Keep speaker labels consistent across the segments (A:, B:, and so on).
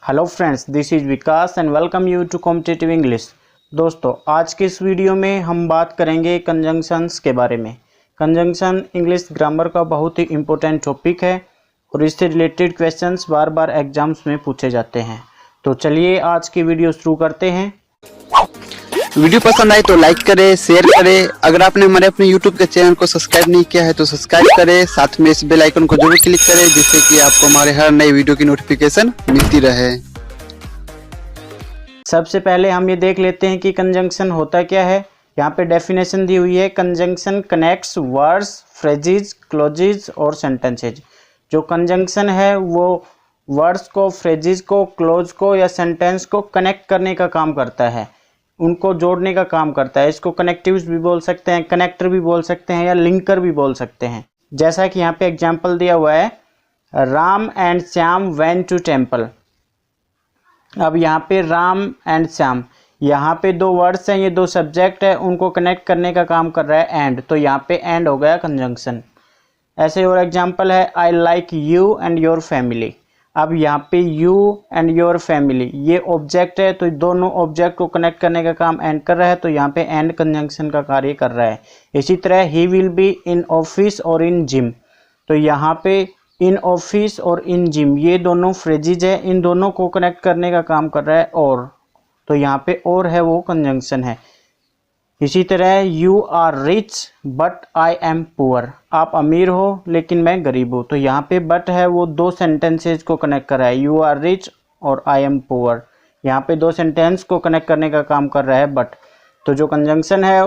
A: Hello friends, this is Vikas and welcome you to competitive English. दोस्तों, आज के इस वीडियो में हम बात करेंगे कंजंक्शंस के बारे में। कंजंक्शन इंग्लिश ग्रामर का बहुत ही इम्पोर्टेंट टॉपिक है और इससे रिलेटेड क्वेश्चंस बार बार एग्जाम्स में पूछे जाते हैं। तो चलिए आज की वीडियो शुरू करते हैं।
B: वीडियो पसंद आए तो लाइक करें, शेयर करें। अगर आपने हमारे अपने YouTube के चैनल को सब्सक्राइब नहीं किया है तो सब्सक्राइब करें, साथ में इस बेल आइकन को जरूर क्लिक करें जिससे कि आपको हमारे हर नए वीडियो की नोटिफिकेशन मिलती रहे।
A: सबसे पहले हम ये देख लेते हैं कि कंजंक्शन होता क्या है। यहाँ पे डेफिनेशन दी हुई है, conjunction connects words, phrases, clauses और सेंटेंसेज। जो कंजंक्शन है वो वर्ड्स को, फ्रेजेस को, क्लोज को या सेंटेंस को कनेक्ट करने का काम करता है, उनको जोड़ने का काम करता है। इसको कनेक्टिव्स भी बोल सकते हैं, कनेक्टर भी बोल सकते हैं या लिंकर भी बोल सकते हैं। जैसा कि यहाँ पे एग्जाम्पल दिया हुआ है, Ram and Shyam went to temple. अब यहाँ पे राम एंड श्याम, यहाँ पे दो वर्ड्स हैं, ये दो सब्जेक्ट है, उनको कनेक्ट करने का काम कर रहा है एंड, तो यहाँ पे एंड हो गया कंजंक्शन। ऐसे और एग्जाम्पल है, I like you and your family. अब यहाँ पे यू एंड योर फैमिली ये ऑब्जेक्ट है, तो दोनों ऑब्जेक्ट को कनेक्ट करने का काम एंड कर रहा है, तो यहाँ पे एंड कंजंक्शन का कार्य कर रहा है। इसी तरह he will be in office और इन जिम, तो यहाँ पे इन ऑफिस और इन जिम ये दोनों फ्रेजेज है, इन दोनों को कनेक्ट करने का काम कर रहा है और, तो यहाँ पे और है वो कंजंक्शन है। इसी तरह you are rich but I am poor, आप अमीर हो लेकिन मैं गरीब हूँ, तो यहाँ पे बट है वो दो सेंटेंसेज को कनेक्ट कर रहा है, यू आर रिच और आई एम पुअर। यहाँ पे दो सेंटेंस को कनेक्ट करने का काम कर रहा है बट। तो जो कंजंक्शन है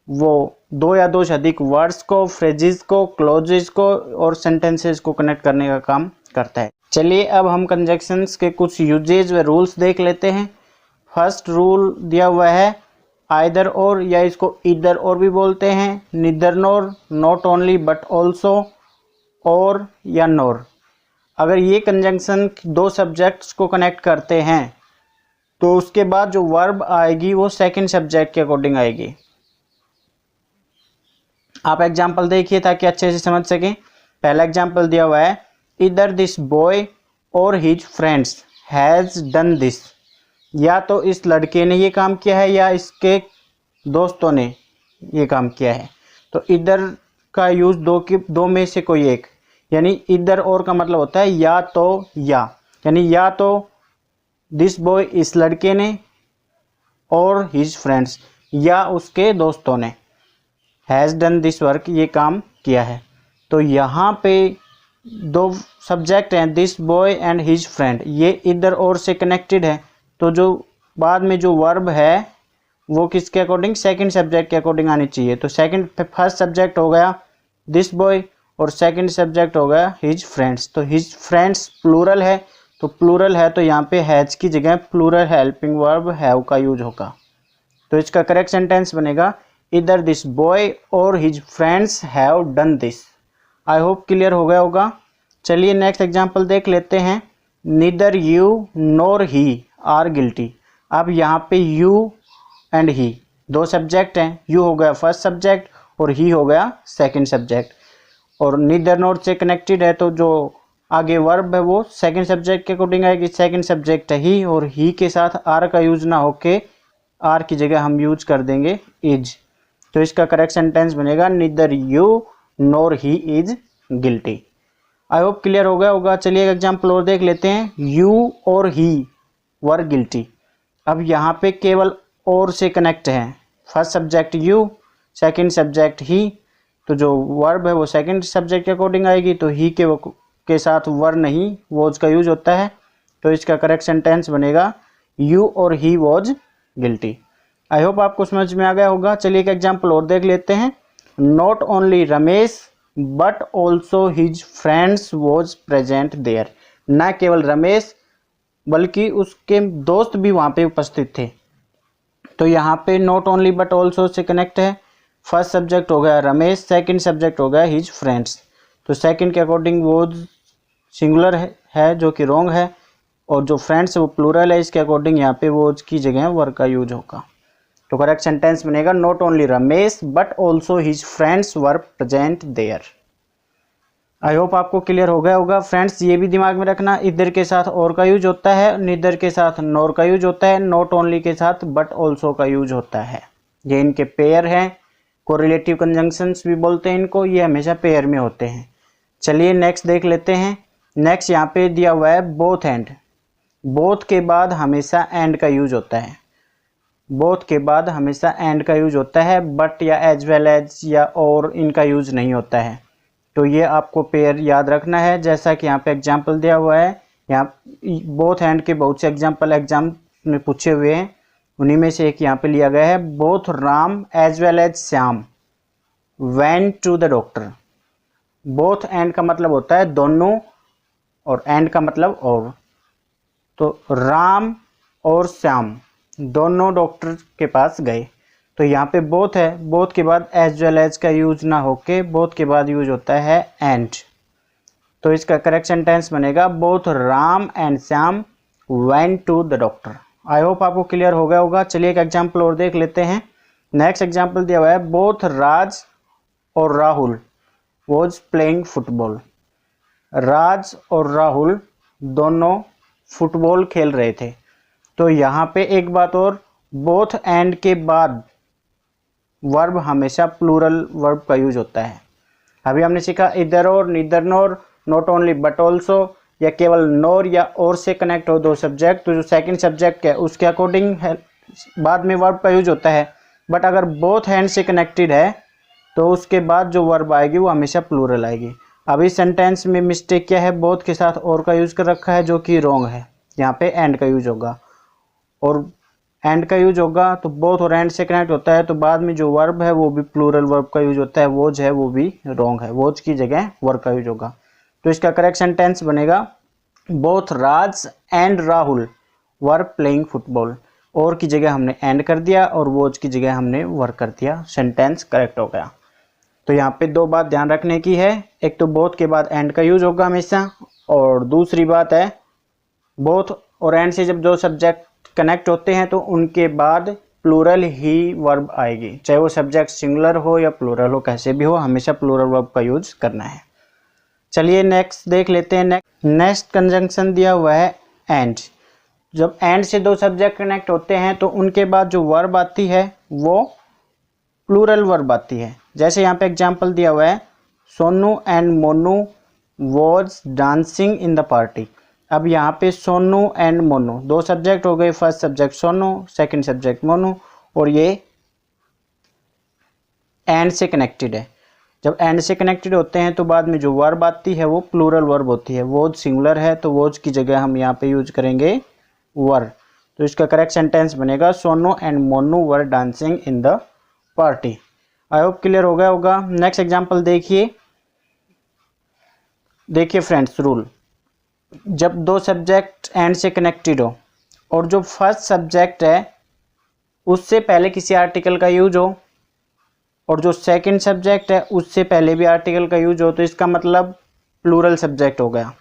A: वो दो या दो से अधिक वर्ड्स को, फ्रेजेस को, क्लोजेस को और सेंटेंसेज को कनेक्ट करने का काम करता है। चलिए अब हम कंजंक्शंस के कुछ यूजेज व रूल्स देख लेते हैं। फर्स्ट रूल दिया हुआ है आइदर और, या इसको इधर और भी बोलते हैं, निदर nor, not only but also, और या नोर। अगर ये कंजंक्शन दो सब्जेक्ट्स को कनेक्ट करते हैं तो उसके बाद जो वर्ब आएगी वो सेकंड सब्जेक्ट के अकॉर्डिंग आएगी। आप एग्जाम्पल देखिए ताकि अच्छे से समझ सकें। पहला एग्जाम्पल दिया हुआ है, इधर दिस बॉय और his friends has done this. या तो इस लड़के ने ये काम किया है या इसके दोस्तों ने ये काम किया है। तो इधर का यूज़ दो में से कोई एक, यानी इधर और का मतलब होता है या तो या, यानी या तो दिस बॉय इस लड़के ने और हिज फ्रेंड्स या उसके दोस्तों ने हैज़ डन दिस वर्क ये काम किया है। तो यहाँ पे दो सब्जेक्ट हैं, this boy and his friend, ये इधर और से कनेक्टेड है, तो जो बाद में जो वर्ब है वो किसके अकॉर्डिंग, सेकंड सब्जेक्ट के अकॉर्डिंग आनी चाहिए। तो सेकंड, फर्स्ट सब्जेक्ट हो गया दिस बॉय और सेकंड सब्जेक्ट हो गया हिज फ्रेंड्स। तो हिज फ्रेंड्स प्लूरल है, तो प्लूरल है तो यहाँ पे हैज की जगह प्लूरल हेल्पिंग वर्ब हैव का यूज होगा। तो इसका करेक्ट सेंटेंस बनेगा, इधर दिस बॉय और his friends have done this. I hope clear हो गया होगा। चलिए नेक्स्ट एग्जाम्पल देख लेते हैं, neither you nor he are guilty. अब यहाँ पे यू एंड ही दो सब्जेक्ट हैं, यू हो गया फर्स्ट सब्जेक्ट और ही हो गया सेकंड सब्जेक्ट, और नीदर नोर से कनेक्टेड है, तो जो आगे वर्ब है वो सेकंड सब्जेक्ट के अकॉर्डिंग आएगी। सेकंड सब्जेक्ट है ही, और ही के साथ आर का यूज ना होके आर की जगह हम यूज कर देंगे इज। तो इसका करेक्ट सेंटेंस बनेगा, neither you nor he is guilty. I hope clear हो गया होगा। चलिए एक एग्जाम्पल और देख लेते हैं, यू और ही वर गिल्टी। अब यहाँ पे केवल और से कनेक्ट है, first subject you, second subject he, तो जो वर्ब है वो सेकंड सब्जेक्ट के अकॉर्डिंग आएगी, तो ही के साथ वर नहीं वॉज का यूज होता है। तो इसका करेक्ट सेंटेंस बनेगा, यू और he was guilty. I hope आपको समझ में आ गया होगा। चलिए एक एग्जाम्पल और देख लेते हैं, not only Ramesh but also his friends was present there. न केवल रमेश बल्कि उसके दोस्त भी वहाँ पे उपस्थित थे। तो यहाँ पे not only but also say connect है, फर्स्ट सब्जेक्ट हो गया रमेश, सेकंड सब्जेक्ट हो गया हिज फ्रेंड्स। तो सेकंड के अकॉर्डिंग वो सिंगुलर है जो कि रॉन्ग है, और जो फ्रेंड्स वो प्लूरल है, इसके अकॉर्डिंग यहाँ पे वो की जगह वर्ब का यूज होगा। तो करेक्ट सेंटेंस बनेगा, not only Ramesh but also his friends were present there. I hope आपको क्लियर हो गया होगा फ्रेंड्स। ये भी दिमाग में रखना, इधर के साथ और का यूज होता है, निदर के साथ नॉर का यूज होता है, नॉट ओनली के साथ बट ऑल्सो का यूज होता है। ये इनके पेयर हैं, कोरिलेटिव कंजंक्शंस भी बोलते हैं इनको, ये हमेशा पेयर में होते हैं। चलिए नेक्स्ट देख लेते हैं। नेक्स्ट यहाँ पे दिया हुआ है बोथ एंड। बोथ के बाद हमेशा एंड का यूज होता है, बोथ के बाद हमेशा एंड का यूज होता है, बट या एज वेल एज या और इनका यूज नहीं होता है। तो ये आपको पेयर याद रखना है। जैसा कि यहाँ पे एग्जाम्पल दिया हुआ है, यहाँ बोथ एंड के बहुत से एग्जाम्पल एग्जाम में पूछे हुए हैं, उन्हीं में से एक यहाँ पे लिया गया है। Both Ram as well as Shyam went to the doctor. Both and का मतलब होता है दोनों, और एंड का मतलब और। तो राम और श्याम दोनों डॉक्टर के पास गए। तो यहाँ पे बोथ है, बोथ के बाद एज वेल एज का यूज ना होके बोथ के बाद यूज होता है एंड। तो इसका करेक्ट सेंटेंस बनेगा both Ram and Shyam went to the doctor. I hope आपको क्लियर हो गया होगा। चलिए एक एग्जाम्पल और देख लेते हैं। नेक्स्ट एग्जाम्पल दिया हुआ है बोथ राज और राहुल वॉज प्लेइंग फुटबॉल। राज और राहुल दोनों फुटबॉल खेल रहे थे। तो यहाँ पे एक बात और, बोथ एंड के बाद वर्ब हमेशा प्लूरल वर्ब का यूज होता है। अभी हमने सीखा इधर और, neither NOR, not only but also, या केवल नोर या और से कनेक्ट हो दो सब्जेक्ट, तो जो सेकंड सब्जेक्ट है उसके अकॉर्डिंग है बाद में वर्ब का यूज होता है। बट अगर बोथ हैंड से कनेक्टेड है तो उसके बाद जो वर्ब आएगी वो हमेशा प्लूरल आएगी। अभी सेंटेंस में मिस्टेक क्या है, बोथ के साथ और का यूज कर रखा है जो कि रॉन्ग है। यहाँ पे एंड का यूज होगा, और एंड का यूज होगा तो बोथ और एंड से कनेक्ट होता है, तो बाद में जो वर्ब है वो भी प्लूरल वर्ब का यूज होता है। वोज है वो भी रॉन्ग है, वोज की जगह वर्ब का यूज होगा। तो इसका करेक्ट सेंटेंस बनेगा both Raj and Rahul were playing football. और की जगह हमने एंड कर दिया और वोज की जगह हमने वर कर दिया, सेंटेंस करेक्ट हो गया। तो यहाँ पे दो बात ध्यान रखने की है, एक तो बोथ के बाद एंड का यूज होगा हमेशा, और दूसरी बात है बोथ और एंड से जब दो सब्जेक्ट कनेक्ट होते हैं तो उनके बाद प्लूरल ही वर्ब आएगी, चाहे वो सब्जेक्ट सिंगुलर हो या प्लूरल हो, कैसे भी हो हमेशा प्लूरल वर्ब का यूज करना है। चलिए नेक्स्ट देख लेते हैं। नेक्स्ट कंजंक्शन दिया हुआ है एंड। जब एंड से दो सब्जेक्ट कनेक्ट होते हैं तो उनके बाद जो वर्ब आती है वो प्लूरल वर्ब आती है। जैसे यहाँ पे एग्जाम्पल दिया हुआ है Sonu and Monu was dancing in the party. अब यहाँ पे सोनू एंड मोनू दो सब्जेक्ट हो गए, first subject Sonu, second subject Monu, और ये एंड से कनेक्टेड है। जब एंड से कनेक्टेड होते हैं तो बाद में जो वर्ब आती है वो प्लूरल वर्ब होती है। वोज सिंगुलर है तो वोज की जगह हम यहाँ पे यूज करेंगे वर। तो इसका करेक्ट सेंटेंस बनेगा Sonu and Monu were dancing in the party. I hope clear हो गया होगा। नेक्स्ट एग्जाम्पल देखिए। देखिए फ्रेंड्स रूल, जब दो सब्जेक्ट एंड से कनेक्टेड हो और जो फर्स्ट सब्जेक्ट है उससे पहले किसी आर्टिकल का यूज हो और जो सेकंड सब्जेक्ट है उससे पहले भी आर्टिकल का यूज हो, तो इसका मतलब प्लूरल सब्जेक्ट हो गया।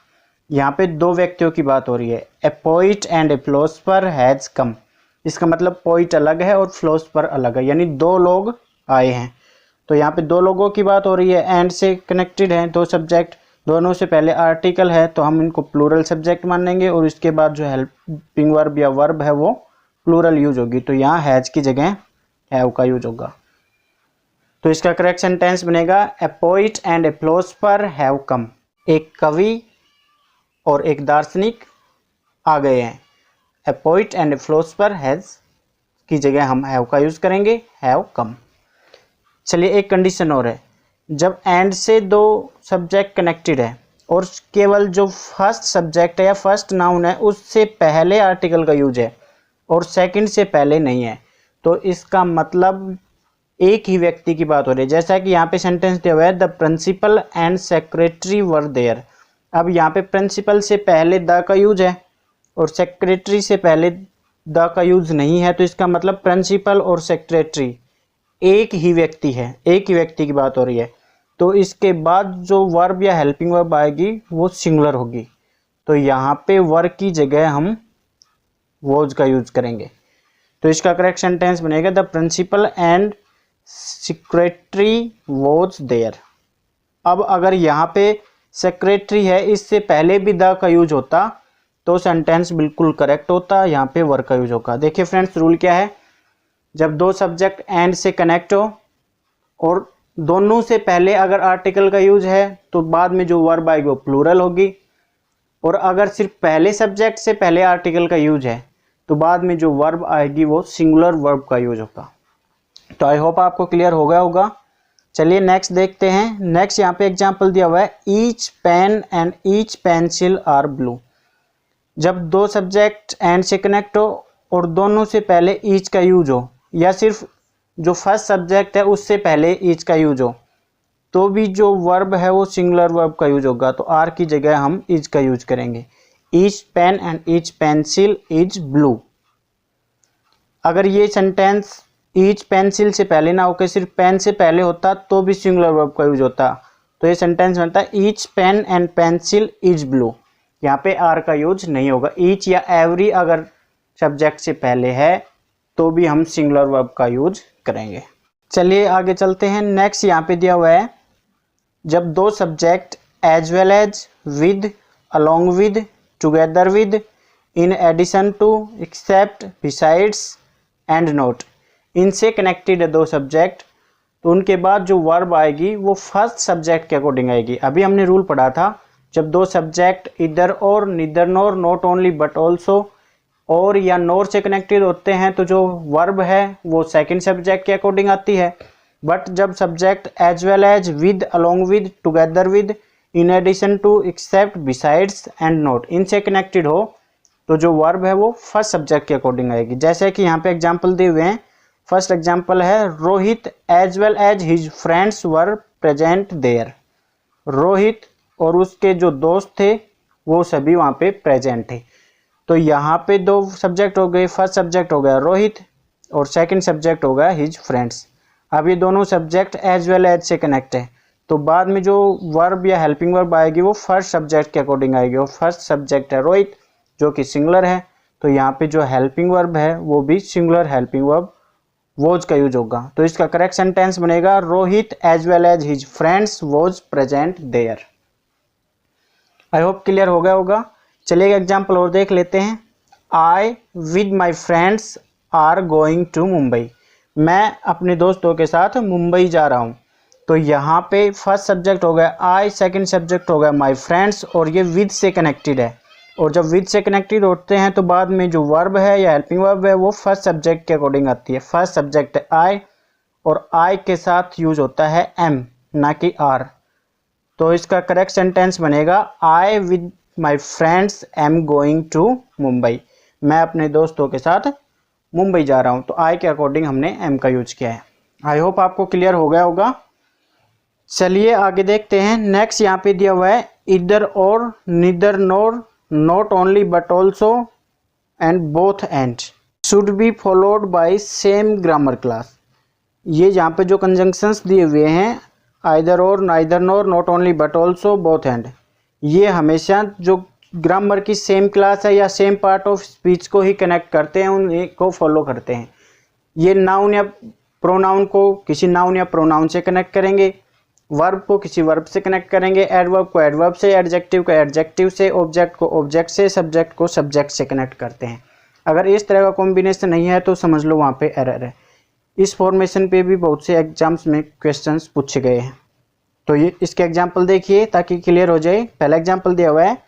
A: यहाँ पे दो व्यक्तियों की बात हो रही है, a poet and A philosopher has come. इसका मतलब पोइट अलग है और फिलोसफर अलग है, यानी दो लोग आए हैं। तो यहाँ पे दो लोगों की बात हो रही है, एंड से कनेक्टेड है दो सब्जेक्ट, दोनों से पहले आर्टिकल है तो हम इनको प्लूरल सब्जेक्ट मानेंगे, और इसके बाद जो हेल्पिंग वर्ब या वर्ब है वो प्लूरल यूज होगी। तो यहाँ हैज की जगह हैव का यूज होगा। तो इसका करेक्ट सेंटेंस बनेगा a poet and A philosopher have come. एक कवि और एक दार्शनिक आ गए हैं। A poet and A philosopher has की जगह हम हैव का यूज करेंगे, हैव कम। चलिए एक कंडीशन और है, जब एंड से दो सब्जेक्ट कनेक्टेड है और केवल जो फर्स्ट सब्जेक्ट है या फर्स्ट नाउन है उससे पहले आर्टिकल का यूज है और सेकंड से पहले नहीं है, तो इसका मतलब एक ही व्यक्ति की बात हो रही है। जैसा कि यहाँ पे सेंटेंस दिया हुआ है the principal and secretary were there. अब यहाँ पे प्रिंसिपल से पहले द का यूज है और सेक्रेटरी से पहले द का यूज नहीं है, तो इसका मतलब प्रिंसिपल और सेक्रेटरी एक ही व्यक्ति है, एक ही व्यक्ति की बात हो रही है। तो इसके बाद जो वर्ब या हेल्पिंग वर्ब आएगी वो सिंगुलर होगी, तो यहाँ पे वर्ब की जगह हम वॉज का यूज करेंगे। तो इसका करेक्ट सेंटेंस बनेगा the principal and secretary was there. अब अगर यहाँ पे सेक्रेटरी है, इससे पहले भी द का यूज होता तो सेंटेंस बिल्कुल करेक्ट होता, यहाँ पे वर का यूज होगा। देखिए फ्रेंड्स रूल क्या है, जब दो सब्जेक्ट एंड से कनेक्ट हो और दोनों से पहले अगर आर्टिकल का यूज है तो बाद में जो वर्ब आएगी वो प्लूरल होगी, और अगर सिर्फ पहले सब्जेक्ट से पहले आर्टिकल का यूज है तो बाद में जो वर्ब आएगी वो सिंगुलर वर्ब का यूज होगा। तो आई होप आपको क्लियर हो गया होगा। चलिए नेक्स्ट देखते हैं। नेक्स्ट यहाँ पे एग्जांपल दिया हुआ है, each pen and each pencil are blue. जब दो सब्जेक्ट एंड से कनेक्ट हो और दोनों से पहले ईच का यूज हो, या सिर्फ जो फर्स्ट सब्जेक्ट है उससे पहले ईच का यूज हो, तो भी जो वर्ब है वो सिंगुलर वर्ब का यूज होगा। तो आर की जगह हम इज का यूज करेंगे। Each pen and each pencil is blue. अगर ये सेंटेंस ईच पेंसिल से पहले ना होकर सिर्फ पेन से पहले होता तो भी सिंगुलर वर्ब का यूज होता। तो ये सेंटेंस बनता है each pen and pencil is blue. यहाँ पे आर का यूज नहीं होगा। ईच या एवरी अगर सब्जेक्ट से पहले है तो भी हम सिंगुलर वर्ब का यूज करेंगे। चलिए आगे चलते हैं। नेक्स्ट यहाँ पे दिया हुआ है, जब दो subject as well as, with, along with, together with, in addition to, except, besides and not, इनसे कनेक्टेड है दो सब्जेक्ट, तो उनके बाद जो वर्ब आएगी वो फर्स्ट सब्जेक्ट के अकॉर्डिंग आएगी। अभी हमने रूल पढ़ा था, जब दो सब्जेक्ट इधर और, neither nor, not only but also, और या नोर से कनेक्टेड होते हैं तो जो वर्ब है वो सेकंड सब्जेक्ट के अकॉर्डिंग आती है। बट जब subject as well as, with, along with, together with, in addition to, except, besides and not, इनसे कनेक्टेड हो तो जो वर्ब है वो फर्स्ट सब्जेक्ट के अकॉर्डिंग आएगी। जैसे कि यहाँ पे एग्जाम्पल दिए हुए हैं। फर्स्ट एग्जाम्पल है, Rohit as well as his friends were present there. Rohit और उसके जो दोस्त थे वो सभी वहाँ पे प्रेजेंट थे। तो यहाँ पे दो सब्जेक्ट हो गए, फर्स्ट सब्जेक्ट हो गया रोहित और सेकंड सब्जेक्ट हो गया हिज फ्रेंड्स। अब ये दोनों सब्जेक्ट एज वेल एज से कनेक्ट है तो बाद में जो वर्ब या हेल्पिंग वर्ब आएगी वो फर्स्ट सब्जेक्ट के अकॉर्डिंग आएगी, और फर्स्ट सब्जेक्ट है रोहित जो कि सिंगुलर है, तो यहाँ पे जो हेल्पिंग वर्ब है वो भी सिंगुलर हेल्पिंग वर्ब वॉज का यूज होगा। तो इसका करेक्ट सेंटेंस बनेगा, Rohit as well as his friends was present there. I hope clear हो गया होगा। चलिए एग्जाम्पल और देख लेते हैं। I with my friends are going to Mumbai. मैं अपने दोस्तों के साथ मुंबई जा रहा हूँ। तो यहाँ पे फर्स्ट सब्जेक्ट हो गया आई, सेकंड सब्जेक्ट हो गया माई फ्रेंड्स, और ये विद से कनेक्टेड है। और जब विद से कनेक्टेड होते हैं तो बाद में जो वर्ब है या हेल्पिंग वर्ब है वो फर्स्ट सब्जेक्ट के अकॉर्डिंग आती है। फर्स्ट सब्जेक्ट है आई और आई के साथ यूज होता है एम, ना कि आर। तो इसका करेक्ट सेंटेंस बनेगा, I with my friends am going to Mumbai. मैं अपने दोस्तों के साथ मुंबई जा रहा हूँ। तो आई के अकॉर्डिंग हमने एम का यूज किया है। आई होप आपको क्लियर हो गया होगा। चलिए आगे देखते हैं। नेक्स्ट यहाँ पे दिया हुआ है, इधर और, neither nor, not only but also and both and should be followed by same grammar class. ये यहाँ पे जो कंजंक्शंस दिए हुए हैं, आइदर और, neither NOR, not only but also, both and, ये हमेशा जो ग्रामर की सेम क्लास है या सेम पार्ट ऑफ स्पीच को ही कनेक्ट करते हैं, उनको फॉलो करते हैं। ये नाउन या प्रोनाउन को किसी नाउन या प्रोनाउन से कनेक्ट करेंगे, वर्ब को किसी वर्ब से कनेक्ट करेंगे, एडवर्ब को एडवर्ब से, एडजेक्टिव को एडजेक्टिव से, ऑब्जेक्ट को ऑब्जेक्ट से, सब्जेक्ट को सब्जेक्ट से कनेक्ट करते हैं। अगर इस तरह का कॉम्बिनेशन नहीं है तो समझ लो वहाँ पे एरर है। इस फॉर्मेशन पे भी बहुत से एग्जाम्स में क्वेश्चंस पूछे गए हैं। तो ये इसके एग्जाम्पल देखिए ताकि क्लियर हो जाए। पहला एग्जाम्पल दिया हुआ है,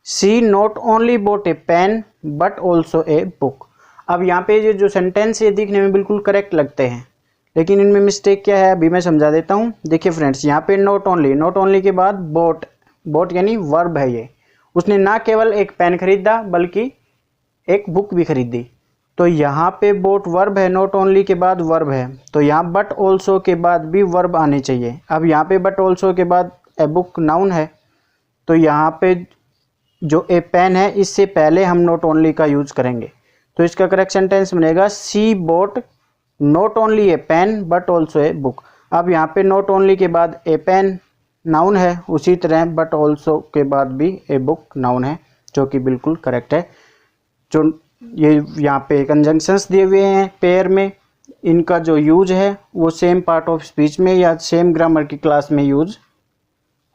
A: see not only bought a pen but also a book. अब यहाँ पे ये जो सेंटेंस है दिखने में बिल्कुल करेक्ट लगते हैं, लेकिन इनमें मिस्टेक क्या है अभी मैं समझा देता हूँ। देखिए फ्रेंड्स, यहाँ पे नॉट ओनली के बाद बोट, बोट यानी वर्ब है ये। उसने ना केवल एक पेन खरीदा बल्कि एक बुक भी खरीदी। तो यहाँ पे बोट वर्ब है, नॉट ओनली के बाद वर्ब है, तो यहाँ बट ऑल्सो के बाद भी वर्ब आने चाहिए। अब यहाँ पे बट ऑल्सो के बाद ए बुक नाउन है, तो यहाँ पे जो ए पेन है इससे पहले हम नॉट ओनली का यूज करेंगे। तो इसका करेक्ट सेंटेंस बनेगा, see bought not only a pen but also a book. अब यहाँ पे नॉट ओनली के बाद ए पेन नाउन है, उसी तरह बट ऑल्सो के बाद भी ए बुक नाउन है, जो कि बिल्कुल करेक्ट है। जो ये यहाँ पे कंजंक्शंस दिए हुए हैं पेयर में, इनका जो यूज है वो सेम पार्ट ऑफ स्पीच में या सेम ग्रामर की क्लास में यूज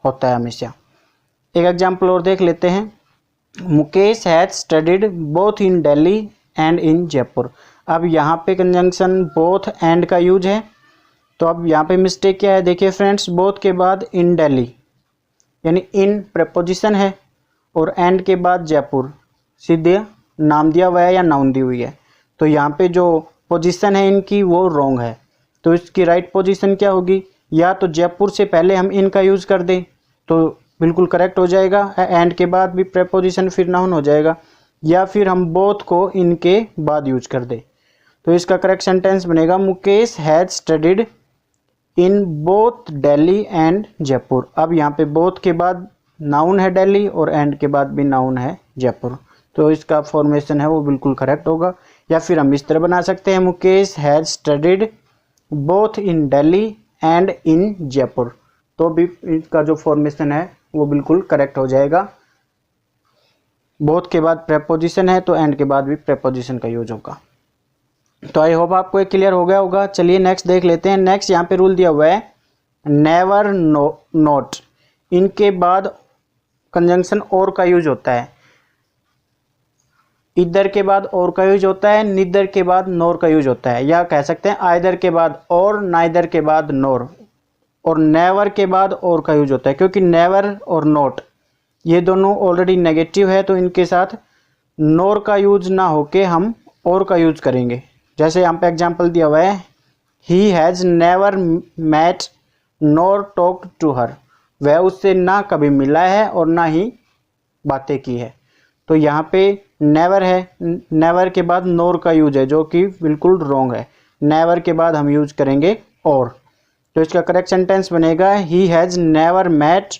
A: होता है हमेशा। एक एग्जाम्पल और देख लेते हैं। Mukesh has studied both in Delhi and in Jaipur. अब यहाँ पे कंजंक्शन बोथ एंड का यूज है, तो अब यहाँ पे मिस्टेक क्या है, देखिए फ्रेंड्स, बोथ के बाद इन दिल्ली यानी इन प्रेपोजिशन है और एंड के बाद जयपुर सीधे नाम दिया हुआ है या नाउन दी हुई है, तो यहाँ पे जो पोजीशन है इनकी वो रॉन्ग है। तो इसकी राइट पोजीशन क्या होगी, या तो जयपुर से पहले हम इन का यूज़ कर दें तो बिल्कुल करेक्ट हो जाएगा, एंड के बाद भी प्रेपोजिशन फिर नाउन हो जाएगा, या फिर हम बोथ को इनके बाद यूज कर दें। तो इसका करेक्ट सेंटेंस बनेगा Mukesh has studied in both Delhi and Jaipur. अब यहाँ पे बोथ के बाद नाउन है दिल्ली और एंड के बाद भी नाउन है जयपुर, तो इसका फॉर्मेशन है वो बिल्कुल करेक्ट होगा। या फिर हम इस तरह बना सकते हैं Mukesh has studied both in Delhi and in Jaipur, तो भी इसका जो फॉर्मेशन है वो बिल्कुल करेक्ट हो जाएगा। बोथ के बाद प्रेपोजिशन है तो एंड के बाद भी प्रेपोजिशन का यूज होगा। तो आई होप आपको ये क्लियर हो गया होगा। चलिए नेक्स्ट देख लेते हैं। नेक्स्ट यहाँ पे रूल दिया हुआ है नेवर नॉट, इनके बाद कंजंक्शन और का यूज होता है। इधर के बाद और का यूज होता है, निदर के बाद नोर का यूज होता है, या कह सकते हैं आइदर के बाद और, नाइदर के बाद नोर, और नेवर के बाद और का यूज होता है। क्योंकि नेवर और नॉट ये दोनों ऑलरेडी नेगेटिव है, तो इनके साथ नोर का यूज ना होके हम और का यूज करेंगे। जैसे यहाँ पे एग्जांपल दिया हुआ है he has never met nor talked to her, वह उससे ना कभी मिला है और ना ही बातें की है। तो यहाँ पे नेवर है, नेवर के बाद नोर का यूज है जो कि बिल्कुल रॉन्ग है। नेवर के बाद हम यूज करेंगे और, तो इसका करेक्ट सेंटेंस बनेगा ही हैज़ नेवर मैट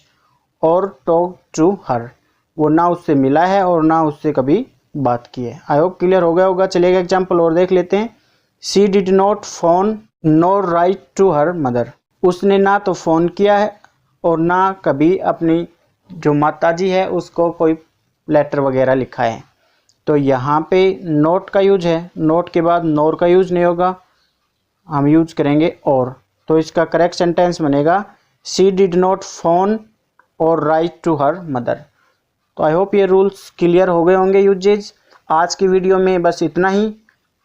A: और टॉक टू हर, वो ना उससे मिला है और ना उससे कभी बात की है। आई होप क्लियर हो गया होगा। चलिए एग्जाम्पल और देख लेते हैं। She did not phone nor write to her mother, उसने ना तो फ़ोन किया है और ना कभी अपनी जो माताजी है उसको कोई लेटर वगैरह लिखा है। तो यहाँ पे नोट का यूज है, नोट के बाद नोर का यूज नहीं होगा, हम यूज करेंगे और। तो इसका करेक्ट सेंटेंस बनेगा शी डिड नॉट फोन और राइट टू हर मदर। तो आई होप ये रूल्स क्लियर हो गए होंगे यूजेज। आज की वीडियो में बस इतना ही,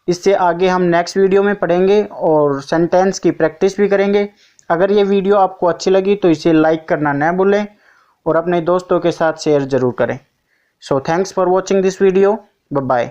A: इससे आगे हम नेक्स्ट वीडियो में पढ़ेंगे और सेंटेंस की प्रैक्टिस भी करेंगे। अगर ये वीडियो आपको अच्छी लगी तो इसे लाइक करना न भूलें और अपने दोस्तों के साथ शेयर ज़रूर करें। So thanks for watching this video, bye bye.